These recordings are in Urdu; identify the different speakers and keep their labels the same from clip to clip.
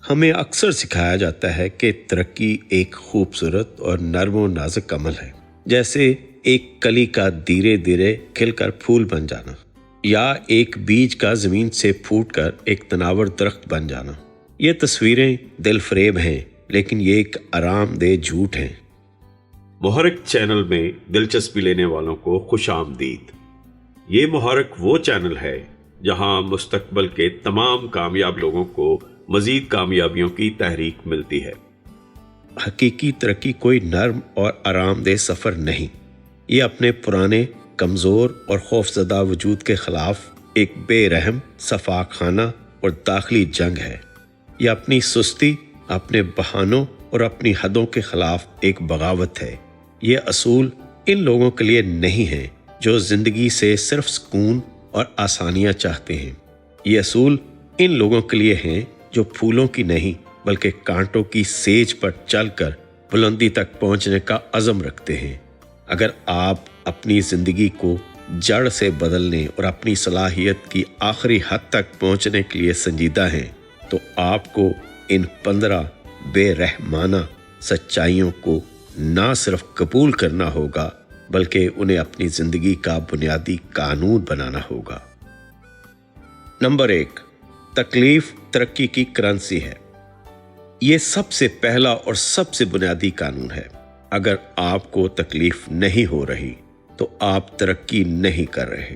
Speaker 1: ہمیں اکثر سکھایا جاتا ہے کہ ترقی ایک خوبصورت اور نرم و نازک عمل ہے، جیسے ایک کلی کا دھیرے دھیرے کھل کر پھول بن جانا، یا ایک بیج کا زمین سے پھوٹ کر ایک تناور درخت بن جانا۔ یہ تصویریں دل فریب ہیں، لیکن یہ ایک آرام دہ جھوٹ ہیں۔
Speaker 2: محرک چینل میں دلچسپی لینے والوں کو خوش آمدید۔ یہ محرک وہ چینل ہے جہاں مستقبل کے تمام کامیاب لوگوں کو مزید کامیابیوں کی تحریک ملتی ہے۔
Speaker 1: حقیقی ترقی کوئی نرم اور آرام دہ سفر نہیں، یہ اپنے پرانے، کمزور اور خوفزدہ وجود کے خلاف ایک بے رحم، صفاق خانہ اور داخلی جنگ ہے۔ یہ اپنی سستی، اپنے بہانوں اور اپنی حدوں کے خلاف ایک بغاوت ہے۔ یہ اصول ان لوگوں کے لیے نہیں ہیں جو زندگی سے صرف سکون اور آسانیاں چاہتے ہیں۔ یہ اصول ان لوگوں کے لیے ہیں جو پھولوں کی نہیں بلکہ کانٹوں کی سیج پر چل کر بلندی تک پہنچنے کا عزم رکھتے ہیں۔ اگر آپ اپنی زندگی کو جڑ سے بدلنے اور اپنی صلاحیت کی آخری حد تک پہنچنے کے لیے سنجیدہ ہیں، تو آپ کو ان 15 بے رحمانہ سچائیوں کو نہ صرف قبول کرنا ہوگا بلکہ انہیں اپنی زندگی کا بنیادی قانون بنانا ہوگا۔ نمبر 1، تکلیف ترقی کی کرنسی ہے۔ یہ سب سے پہلا اور سب سے بنیادی قانون ہے۔ اگر آپ کو تکلیف نہیں ہو رہی تو آپ ترقی نہیں کر رہے۔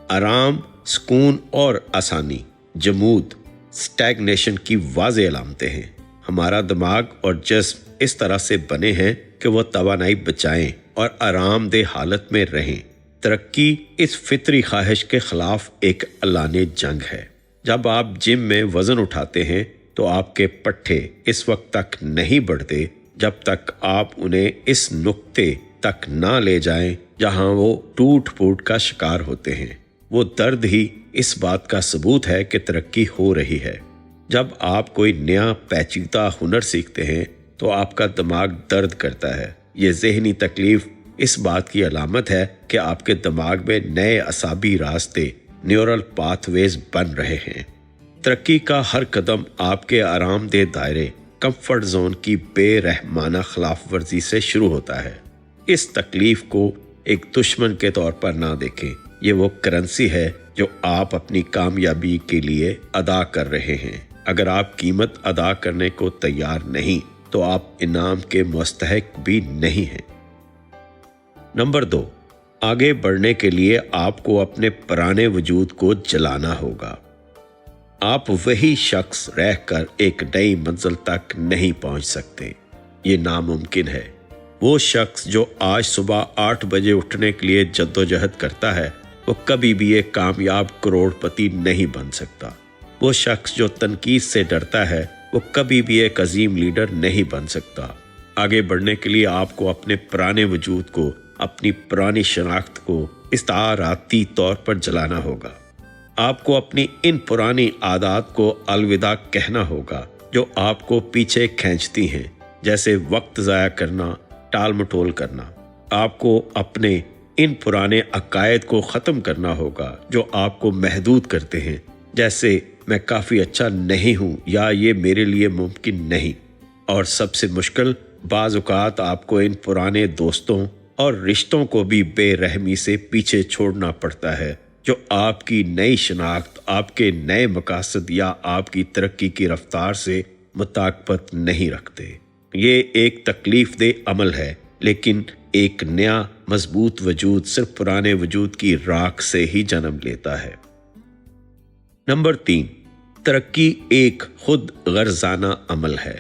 Speaker 1: آرام، سکون اور آسانی جمود، اسٹیگنیشن کی واضح علامتیں ہیں۔ ہمارا دماغ اور جسم اس طرح سے بنے ہیں کہ وہ توانائی بچائیں اور آرام دہ حالت میں رہیں۔ ترقی اس فطری خواہش کے خلاف ایک اعلانیہ جنگ ہے۔ جب آپ جم میں وزن اٹھاتے ہیں تو آپ کے پٹھے اس وقت تک نہیں بڑھتے جب تک آپ انہیں اس نقطے تک نہ لے جائیں جہاں وہ ٹوٹ پھوٹ کا شکار ہوتے ہیں۔ وہ درد ہی اس بات کا ثبوت ہے کہ ترقی ہو رہی ہے۔ جب آپ کوئی نیا پیچیدہ ہنر سیکھتے ہیں تو آپ کا دماغ درد کرتا ہے۔ یہ ذہنی تکلیف اس بات کی علامت ہے کہ آپ کے دماغ میں نئے اعصابی راستے، نیورل پاتھ ویز بن رہے ہیں۔ ترقی کا ہر قدم آپ کے آرام دہ دائرے، کمفرٹ زون کی بے رحمانہ خلاف ورزی سے شروع ہوتا ہے۔ اس تکلیف کو ایک دشمن کے طور پر نہ دیکھیں، یہ وہ کرنسی ہے جو آپ اپنی کامیابی کے لیے ادا کر رہے ہیں۔ اگر آپ قیمت ادا کرنے کو تیار نہیں تو آپ انعام کے مستحق بھی نہیں ہیں۔ نمبر 2، آگے بڑھنے کے لیے آپ کو اپنے پرانے وجود کو جلانا ہوگا۔ آپ وہی شخص رہ کر ایک نئی منزل تک نہیں پہنچ سکتے، یہ ناممکن ہے۔ وہ شخص جو آج صبح 8 بجے اٹھنے کے لیے جدوجہد کرتا ہے، وہ کبھی بھی ایک کامیاب کروڑ پتی نہیں بن سکتا۔ وہ شخص جو تنقید سے ڈرتا ہے، وہ کبھی بھی ایک عظیم لیڈر نہیں بن سکتا۔ آگے بڑھنے کے لیے آپ کو اپنے پرانے وجود کو، اپنی پرانی شناخت کو استعاراتی طور پر جلانا ہوگا۔ آپ کو اپنی ان پرانی عادات کو الوداع کہنا ہوگا جو آپ کو پیچھے کھینچتی ہیں، جیسے وقت ضائع کرنا، ٹال مٹول کرنا۔ آپ کو اپنے ان پرانے عقائد کو ختم کرنا ہوگا جو آپ کو محدود کرتے ہیں، جیسے میں کافی اچھا نہیں ہوں یا یہ میرے لیے ممکن نہیں۔ اور سب سے مشکل، بعض اوقات آپ کو ان پرانے دوستوں اور رشتوں کو بھی بے رحمی سے پیچھے چھوڑنا پڑتا ہے جو آپ کی نئی شناخت، آپ کے نئے مقاصد یا آپ کی ترقی کی رفتار سے مطابقت نہیں رکھتے۔ یہ ایک تکلیف دہ عمل ہے، لیکن ایک نیا مضبوط وجود صرف پرانے وجود کی راکھ سے ہی جنم لیتا ہے۔ نمبر 3، ترقی ایک خود غرضانہ عمل ہے۔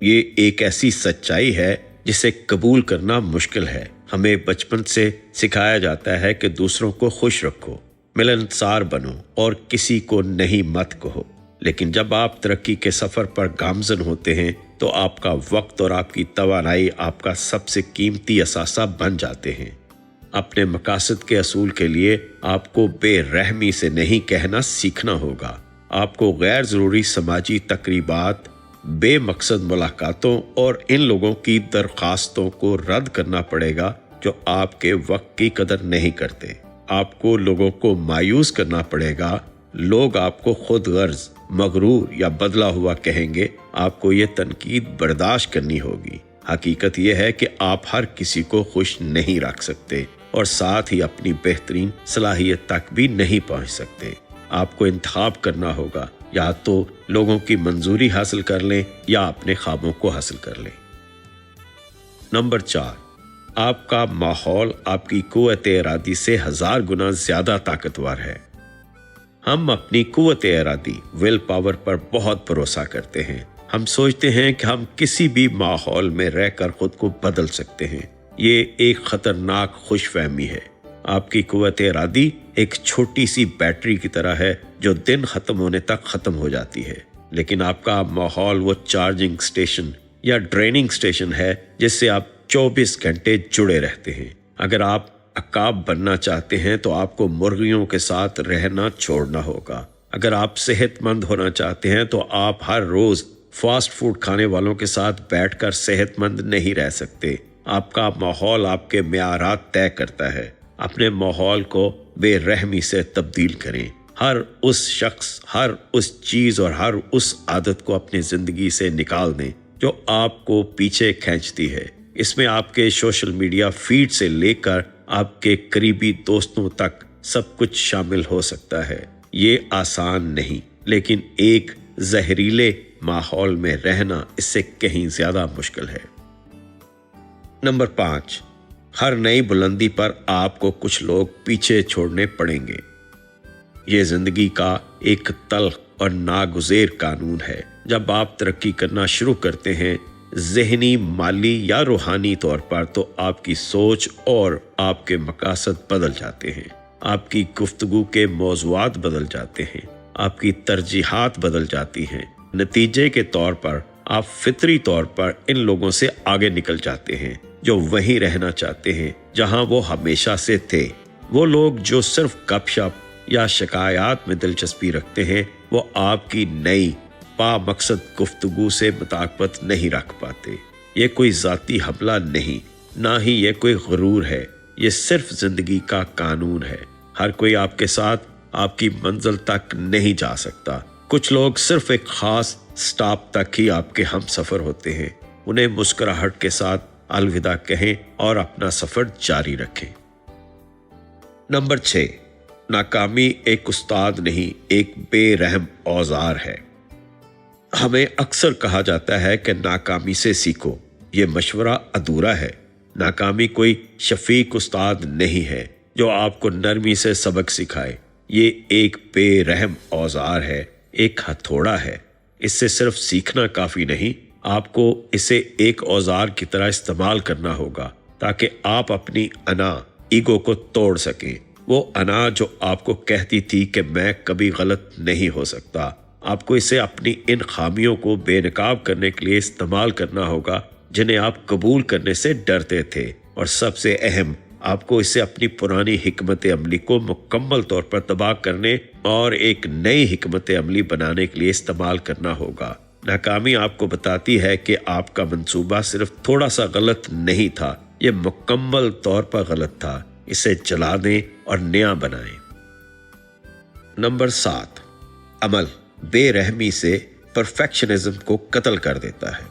Speaker 1: یہ ایک ایسی سچائی ہے جسے قبول کرنا مشکل ہے۔ ہمیں بچپن سے سکھایا جاتا ہے کہ دوسروں کو خوش رکھو، ملنسار بنو اور کسی کو نہیں مت کہو۔ لیکن جب آپ ترقی کے سفر پر گامزن ہوتے ہیں تو آپ کا وقت اور آپ کی توانائی آپ کا سب سے قیمتی اثاثہ بن جاتے ہیں۔ اپنے مقاصد کے اصول کے لیے آپ کو بے رحمی سے نہیں کہنا سیکھنا ہوگا۔ آپ کو غیر ضروری سماجی تقریبات، بے مقصد ملاقاتوں اور ان لوگوں کی درخواستوں کو رد کرنا پڑے گا جو آپ کے وقت کی قدر نہیں کرتے۔ آپ کو لوگوں کو مایوس کرنا پڑے گا لوگ آپ کو خود غرض، مغرور یا بدلا ہوا کہیں گے، آپ کو یہ تنقید برداشت کرنی ہوگی۔ حقیقت یہ ہے کہ آپ ہر کسی کو خوش نہیں رکھ سکتے اور ساتھ ہی اپنی بہترین صلاحیت تک بھی نہیں پہنچ سکتے۔ آپ کو انتخاب کرنا ہوگا، یا تو لوگوں کی منظوری حاصل کر لیں یا اپنے خوابوں کو حاصل کر لیں۔ نمبر 4، آپ کا ماحول آپ کی قوت ارادی سے 1000 گنا زیادہ طاقتور ہے۔ ہم اپنی قوت ارادی، ول پاور پر بہت بھروسہ کرتے ہیں۔ ہم سوچتے ہیں کہ ہم کسی بھی ماحول میں رہ کر خود کو بدل سکتے ہیں۔ یہ ایک خطرناک خوش فہمی ہے۔ آپ کی قوت ارادی ایک چھوٹی سی بیٹری کی طرح ہے جو دن ختم ہونے تک ختم ہو جاتی ہے، لیکن آپ کا ماحول وہ چارجنگ سٹیشن یا ڈریننگ سٹیشن ہے جس سے آپ 24 گھنٹے جڑے رہتے ہیں۔ اگر آپ عقاب بننا چاہتے ہیں تو آپ کو مرغیوں کے ساتھ رہنا چھوڑنا ہوگا۔ اگر آپ صحت مند ہونا چاہتے ہیں تو آپ ہر روز فاسٹ فوڈ کھانے والوں کے ساتھ بیٹھ کر صحت مند نہیں رہ سکتے۔ آپ کا ماحول آپ کے معیارات طے کرتا ہے۔ اپنے ماحول کو بے رحمی سے تبدیل کریں۔ ہر اس شخص، ہر اس چیز اور ہر اس عادت کو اپنی زندگی سے نکال دیں جو آپ کو پیچھے کھینچتی ہے۔ اس میں آپ کے سوشل میڈیا فیڈ سے لے کر آپ کے قریبی دوستوں تک سب کچھ شامل ہو سکتا ہے۔ یہ آسان نہیں، لیکن ایک زہریلے ماحول میں رہنا اس سے کہیں زیادہ مشکل ہے۔ نمبر 5، ہر نئی بلندی پر آپ کو کچھ لوگ پیچھے چھوڑنے پڑیں گے۔ یہ زندگی کا ایک تلخ اور ناگزیر قانون ہے۔ جب آپ ترقی کرنا شروع کرتے ہیں، ذہنی، مالی یا روحانی طور پر، تو آپ کی سوچ اور آپ کے مقاصد بدل جاتے ہیں۔ آپ کی گفتگو کے موضوعات بدل جاتے ہیں، آپ کی ترجیحات بدل جاتی ہیں۔ نتیجے کے طور پر آپ فطری طور پر ان لوگوں سے آگے نکل جاتے ہیں جو وہیں رہنا چاہتے ہیں جہاں وہ ہمیشہ سے تھے۔ وہ لوگ جو صرف گپ شپ یا شکایات میں دلچسپی رکھتے ہیں، وہ آپ کی نئی با مقصد گفتگو سے مطابقت نہیں رکھ پاتے۔ یہ کوئی ذاتی حملہ نہیں، نہ ہی یہ کوئی غرور ہے، یہ صرف زندگی کا قانون ہے۔ ہر کوئی آپ کے ساتھ آپ کی منزل تک نہیں جا سکتا۔ کچھ لوگ صرف ایک خاص سٹاپ تک ہی آپ کے ہم سفر ہوتے ہیں۔ انہیں مسکراہٹ کے ساتھ الوداع کہیں اور اپنا سفر جاری رکھیں۔ نمبر 6، ناکامی ایک استاد نہیں، ایک بے رحم اوزار ہے۔ ہمیں اکثر کہا جاتا ہے کہ ناکامی سے سیکھو۔ یہ مشورہ ادھورا ہے۔ ناکامی کوئی شفیق استاد نہیں ہے جو آپ کو نرمی سے سبق سکھائے۔ یہ ایک بے رحم اوزار ہے، ایک ہتھوڑا ہے۔ اس سے صرف سیکھنا کافی نہیں، آپ کو اسے ایک اوزار کی طرح استعمال کرنا ہوگا تاکہ آپ اپنی انا، ایگو کو توڑ سکیں۔ وہ انا جو آپ کو کہتی تھی کہ میں کبھی غلط نہیں ہو سکتا، آپ کو اسے اپنی ان خامیوں کو بے نقاب کرنے کے لیے استعمال کرنا ہوگا جنہیں آپ قبول کرنے سے ڈرتے تھے، اور سب سے اہم، آپ کو اسے اپنی پرانی حکمت عملی کو مکمل طور پر تباہ کرنے اور ایک نئی حکمت عملی بنانے کے لیے استعمال کرنا ہوگا۔ ناکامی آپ کو بتاتی ہے کہ آپ کا منصوبہ صرف تھوڑا سا غلط نہیں تھا، یہ مکمل طور پر غلط تھا۔ اسے جلا دیں اور نیا بنائیں۔ نمبر 7، عمل بے رحمی سے پرفیکشنزم کو قتل کر دیتا ہے۔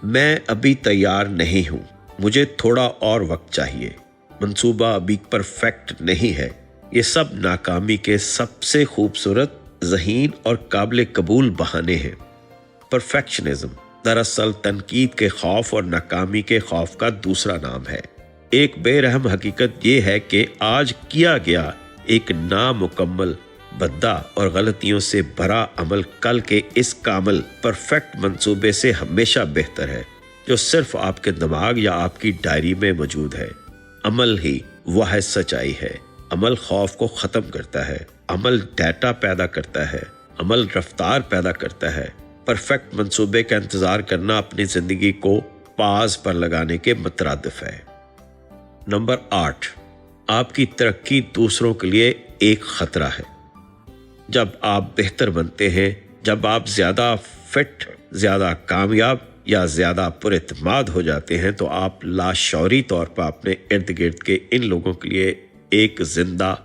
Speaker 1: میں ابھی تیار نہیں ہوں، مجھے تھوڑا اور وقت چاہیے، منصوبہ ابھی پرفیکٹ نہیں ہے۔ یہ سب ناکامی کے سب سے خوبصورت، ذہین اور قابل قبول بہانے ہیں۔ پرفیکشنزم دراصل تنقید کے خوف اور ناکامی کے خوف کا دوسرا نام ہے۔ ایک بے رحم حقیقت یہ ہے کہ آج کیا گیا ایک نامکمل، بدہ اور غلطیوں سے بھرا عمل کل کے اس کامل، پرفیکٹ منصوبے سے ہمیشہ بہتر ہے جو صرف آپ کے دماغ یا آپ کی ڈائری میں موجود ہے۔ عمل ہی واحد سچائی ہے۔ عمل خوف کو ختم کرتا ہے، عمل ڈیٹا پیدا کرتا ہے، عمل رفتار پیدا کرتا ہے۔ پرفیکٹ منصوبے کا انتظار کرنا اپنی زندگی کو پاز پر لگانے کے مترادف ہے۔ نمبر 8، آپ کی ترقی دوسروں کے لیے ایک خطرہ ہے۔ جب آپ بہتر بنتے ہیں، جب آپ زیادہ فٹ، زیادہ کامیاب یا زیادہ پراعتماد ہو جاتے ہیں، تو آپ لاشعوری طور پر اپنے ارد گرد کے ان لوگوں کے لیے ایک زندہ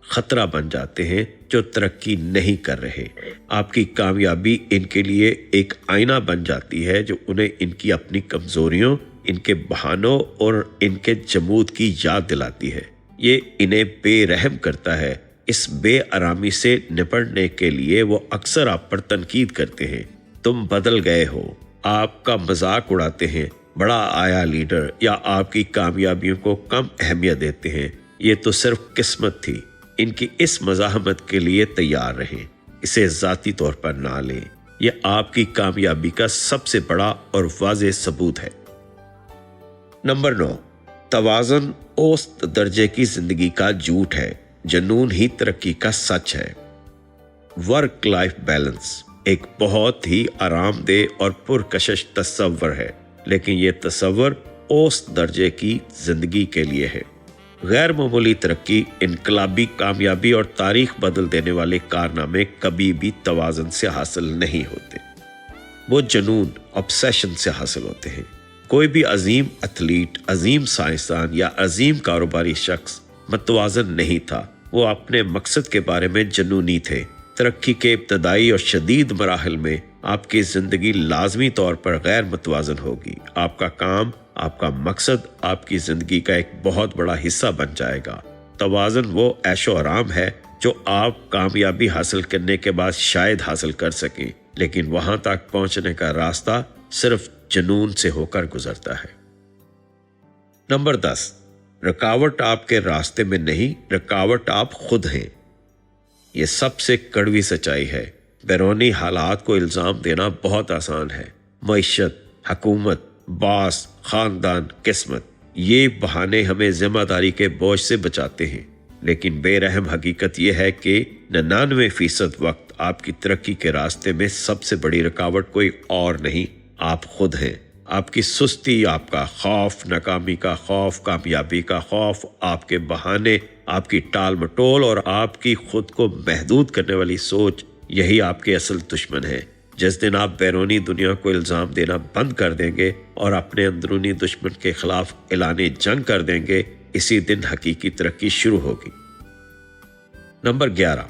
Speaker 1: خطرہ بن جاتے ہیں جو ترقی نہیں کر رہے۔ آپ کی کامیابی ان کے لیے ایک آئینہ بن جاتی ہے جو انہیں ان کی اپنی کمزوریوں، ان کے بہانوں اور ان کے جمود کی یاد دلاتی ہے۔ یہ انہیں بے رحم کرتا ہے۔ اس بے آرامی سے نپٹنے کے لیے وہ اکثر آپ پر تنقید کرتے ہیں۔ تم بدل گئے ہو، آپ کا مذاق اڑاتے ہیں، بڑا آیا لیڈر، یا آپ کی کامیابیوں کو کم اہمیت دیتے ہیں۔ یہ تو صرف قسمت تھی۔ ان کی اس مزاحمت کے لیے تیار رہیں، اسے ذاتی طور پر نہ لیں۔ یہ آپ کی کامیابی کا سب سے بڑا اور واضح ثبوت ہے۔ نمبر 9، توازن اوسط درجے کی زندگی کا جھوٹ ہے، جنون ہی ترقی کا سچ ہے۔ ورک لائف بیلنس ایک بہت ہی آرام دہ اور پرکشش تصور ہے، لیکن یہ تصور اوسط درجے کی زندگی کے لیے ہے۔ غیر معمولی ترقی، انقلابی کامیابی اور تاریخ بدل دینے والے کارنامے کبھی بھی توازن سے حاصل نہیں ہوتے۔ وہ جنون، obsession سے حاصل ہوتے ہیں۔ کوئی بھی عظیم ایتھلیٹ، عظیم سائنسدان یا عظیم کاروباری شخص متوازن نہیں تھا۔ وہ اپنے مقصد کے بارے میں جنونی تھے۔ ترقی کے ابتدائی اور شدید مراحل میں آپ کی زندگی لازمی طور پر غیر متوازن ہوگی۔ آپ کا کام، آپ کا مقصد آپ کی زندگی کا ایک بہت بڑا حصہ بن جائے گا۔ توازن وہ عیش و آرام ہے جو آپ کامیابی حاصل کرنے کے بعد شاید حاصل کر سکیں، لیکن وہاں تک پہنچنے کا راستہ صرف جنون سے ہو کر گزرتا ہے۔ نمبر 10، رکاوٹ آپ کے راستے میں نہیں، رکاوٹ آپ خود ہیں۔ یہ سب سے کڑوی سچائی ہے۔ بیرونی حالات کو الزام دینا بہت آسان ہے۔ معیشت، حکومت، باس، خاندان، قسمت، یہ بہانے ہمیں ذمہ داری کے بوجھ سے بچاتے ہیں، لیکن بے رحم حقیقت یہ ہے کہ 99% وقت آپ کی ترقی کے راستے میں سب سے بڑی رکاوٹ کوئی اور نہیں، آپ خود ہیں۔ آپ کی سستی، آپ کا خوف، ناکامی کا خوف، کامیابی کا خوف، آپ کے بہانے، آپ کی ٹال مٹول اور آپ کی خود کو محدود کرنے والی سوچ، یہی آپ کے اصل دشمن ہے۔ جس دن آپ بیرونی دنیا کو الزام دینا بند کر دیں گے اور اپنے اندرونی دشمن کے خلاف اعلان جنگ کر دیں گے، اسی دن حقیقی ترقی شروع ہوگی۔ نمبر 11،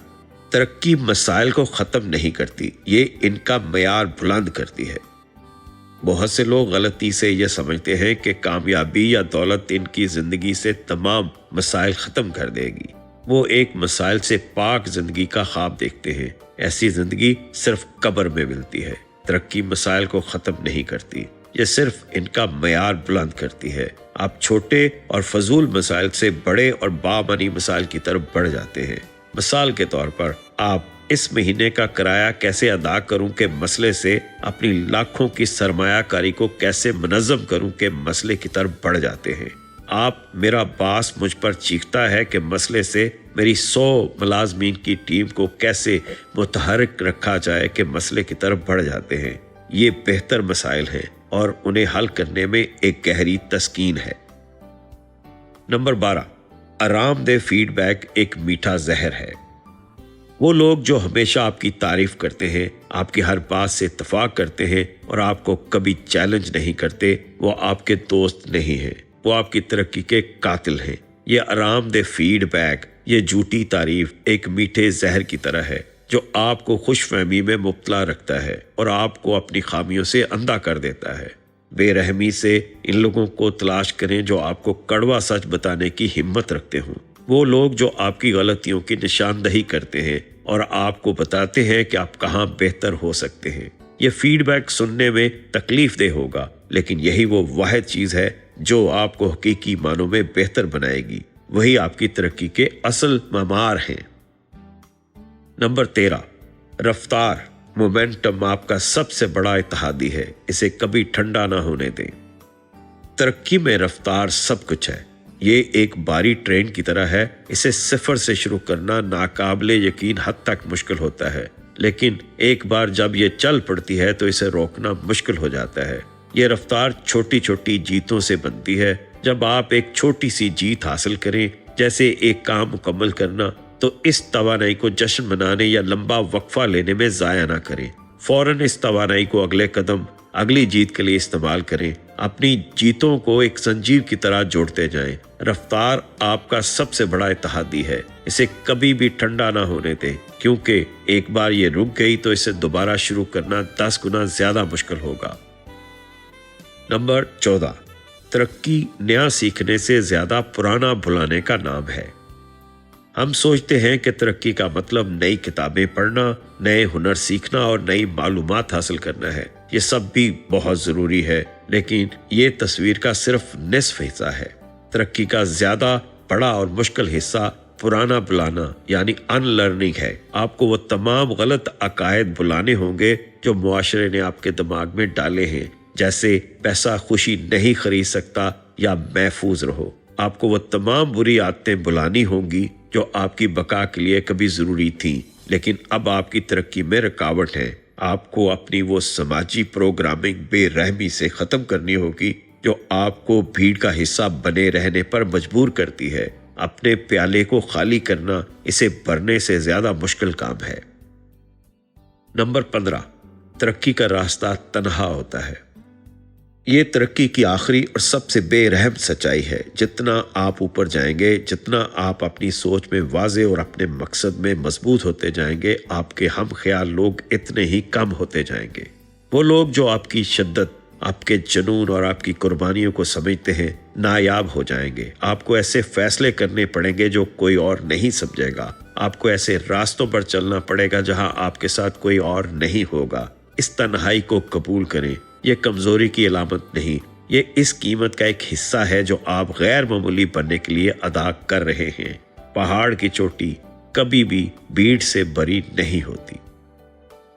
Speaker 1: ترقی مسائل کو ختم نہیں کرتی، یہ ان کا معیار بلند کرتی ہے۔ بہت سے لوگ غلطی سے یہ سمجھتے ہیں کہ کامیابی یا دولت ان کی زندگی سے تمام مسائل ختم کر دے گی۔ وہ ایک مسائل سے پاک زندگی کا خواب دیکھتے ہیں۔ ایسی زندگی صرف قبر میں ملتی ہے۔ ترقی مسائل کو ختم نہیں کرتی، یہ صرف ان کا معیار بلند کرتی ہے۔ آپ چھوٹے اور فضول مسائل سے بڑے اور بامعنی مسائل کی طرف بڑھ جاتے ہیں۔ مثال کے طور پر، آپ اس مہینے کا کرایہ کیسے ادا کروں کے مسئلے سے اپنی لاکھوں کی سرمایہ کاری کو کیسے منظم کروں کے مسئلے کی طرف بڑھ جاتے ہیں۔ آپ میرا باس مجھ پر چیختا ہے کہ مسئلے سے میری 100 ملازمین کی ٹیم کو کیسے متحرک رکھا جائے کے مسئلے کی طرف بڑھ جاتے ہیں۔ یہ بہتر مسائل ہیں اور انہیں حل کرنے میں ایک گہری تسکین ہے۔ نمبر 12، آرام دہ فیڈ بیک ایک میٹھا زہر ہے۔ وہ لوگ جو ہمیشہ آپ کی تعریف کرتے ہیں، آپ کی ہر بات سے اتفاق کرتے ہیں اور آپ کو کبھی چیلنج نہیں کرتے، وہ آپ کے دوست نہیں ہیں، وہ آپ کی ترقی کے قاتل ہیں۔ یہ آرام دہ فیڈ بیک، یہ جھوٹی تعریف ایک میٹھے زہر کی طرح ہے جو آپ کو خوش فہمی میں مبتلا رکھتا ہے اور آپ کو اپنی خامیوں سے اندھا کر دیتا ہے۔ بے رحمی سے ان لوگوں کو تلاش کریں جو آپ کو کڑوا سچ بتانے کی ہمت رکھتے ہوں۔ وہ لوگ جو آپ کی غلطیوں کی نشاندہی کرتے ہیں اور آپ کو بتاتے ہیں کہ آپ کہاں بہتر ہو سکتے ہیں۔ یہ فیڈ بیک سننے میں تکلیف دہ ہوگا، لیکن یہی وہ واحد چیز ہے جو آپ کو حقیقی معنوں میں بہتر بنائے گی۔ وہی آپ کی ترقی کے اصل معمار ہیں۔ نمبر 13، رفتار، مومنٹم آپ کا سب سے بڑا اتحادی ہے، اسے کبھی ٹھنڈا نہ ہونے دیں۔ ترقی میں رفتار سب کچھ ہے۔ یہ ایک باری ٹرین کی طرح ہے، اسے صفر سے شروع کرنا ناقابل یقین حد تک مشکل ہوتا ہے، لیکن ایک بار جب یہ چل پڑتی ہے تو اسے روکنا مشکل ہو جاتا ہے۔ یہ رفتار چھوٹی چھوٹی جیتوں سے بنتی ہے۔ جب آپ ایک چھوٹی سی جیت حاصل کریں، جیسے ایک کام مکمل کرنا، تو اس توانائی کو جشن منانے یا لمبا وقفہ لینے میں ضائع نہ کریں۔ فوراً اس توانائی کو اگلے قدم اگلی جیت کے لیے استعمال کریں۔ اپنی جیتوں کو ایک زنجیر کی طرح جوڑتے جائیں۔ رفتار آپ کا سب سے بڑا اتحادی ہے، اسے کبھی بھی ٹھنڈا نہ ہونے دیں، کیونکہ ایک بار یہ رک گئی تو اسے دوبارہ شروع کرنا 10 گنا زیادہ مشکل ہوگا۔ نمبر 14، ترقی نیا سیکھنے سے زیادہ پرانا بھلانے کا نام ہے۔ ہم سوچتے ہیں کہ ترقی کا مطلب نئی کتابیں پڑھنا، نئے ہنر سیکھنا اور نئی معلومات حاصل کرنا ہے۔ یہ سب بھی بہت ضروری ہے، لیکن یہ تصویر کا صرف نصف حصہ ہے۔ ترقی کا زیادہ بڑا اور مشکل حصہ پرانا بھلانا یعنی ان لرننگ ہے۔ آپ کو وہ تمام غلط عقائد بھلانے ہوں گے جو معاشرے نے آپ کے دماغ میں ڈالے ہیں، جیسے پیسہ خوشی نہیں خرید سکتا یا محفوظ رہو۔ آپ کو وہ تمام بری عادتیں بھلانی ہوں گی جو آپ کی بقا کے لیے کبھی ضروری تھیں لیکن اب آپ کی ترقی میں رکاوٹ ہیں۔ آپ کو اپنی وہ سماجی پروگرامنگ بے رحمی سے ختم کرنی ہوگی جو آپ کو بھیڑ کا حصہ بنے رہنے پر مجبور کرتی ہے۔ اپنے پیالے کو خالی کرنا اسے بھرنے سے زیادہ مشکل کام ہے۔ نمبر 15، ترقی کا راستہ تنہا ہوتا ہے۔ یہ ترقی کی آخری اور سب سے بے رحم سچائی ہے۔ جتنا آپ اوپر جائیں گے، جتنا آپ اپنی سوچ میں واضح اور اپنے مقصد میں مضبوط ہوتے جائیں گے، آپ کے ہم خیال لوگ اتنے ہی کم ہوتے جائیں گے۔ وہ لوگ جو آپ کی شدت، آپ کے جنون اور آپ کی قربانیوں کو سمجھتے ہیں نایاب ہو جائیں گے۔ آپ کو ایسے فیصلے کرنے پڑیں گے جو کوئی اور نہیں سمجھے گا۔ آپ کو ایسے راستوں پر چلنا پڑے گا جہاں آپ کے ساتھ کوئی اور نہیں ہوگا۔ اس تنہائی کو قبول کریں۔ یہ کمزوری کی علامت نہیں، یہ اس قیمت کا ایک حصہ ہے جو آپ غیر معمولی بننے کے لیے ادا کر رہے ہیں۔ پہاڑ کی چوٹی کبھی بھی بھیڑ سے بری نہیں ہوتی۔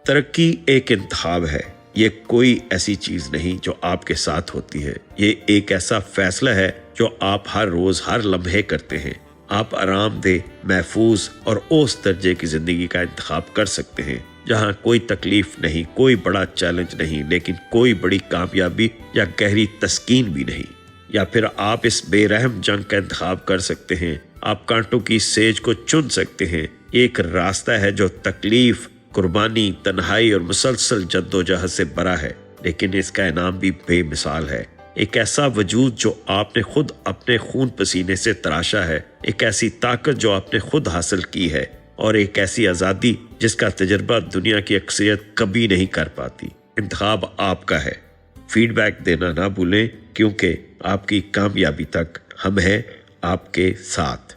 Speaker 1: ترقی ایک انتخاب ہے، یہ کوئی ایسی چیز نہیں جو آپ کے ساتھ ہوتی ہے۔ یہ ایک ایسا فیصلہ ہے جو آپ ہر روز ہر لمحے کرتے ہیں۔ آپ آرام دہ، محفوظ اور اوس درجے کی زندگی کا انتخاب کر سکتے ہیں جہاں کوئی تکلیف نہیں، کوئی بڑا چیلنج نہیں، لیکن کوئی بڑی کامیابی یا گہری تسکین بھی نہیں۔ یا پھر آپ اس بے رحم جنگ کا انتخاب کر سکتے ہیں۔ آپ کانٹوں کی سیج کو چن سکتے ہیں۔ ایک راستہ ہے جو تکلیف، قربانی، تنہائی اور مسلسل جدوجہد سے بھرا ہے، لیکن اس کا انعام بھی بے مثال ہے۔ ایک ایسا وجود جو آپ نے خود اپنے خون پسینے سے تراشا ہے، ایک ایسی طاقت جو آپ نے خود حاصل کی ہے، اور ایک ایسی آزادی جس کا تجربہ دنیا کی اکثریت کبھی نہیں کر پاتی۔ انتخاب آپ کا ہے۔ فیڈ بیک دینا نہ بھولیں، کیونکہ آپ کی کامیابی تک ہم ہیں آپ کے ساتھ۔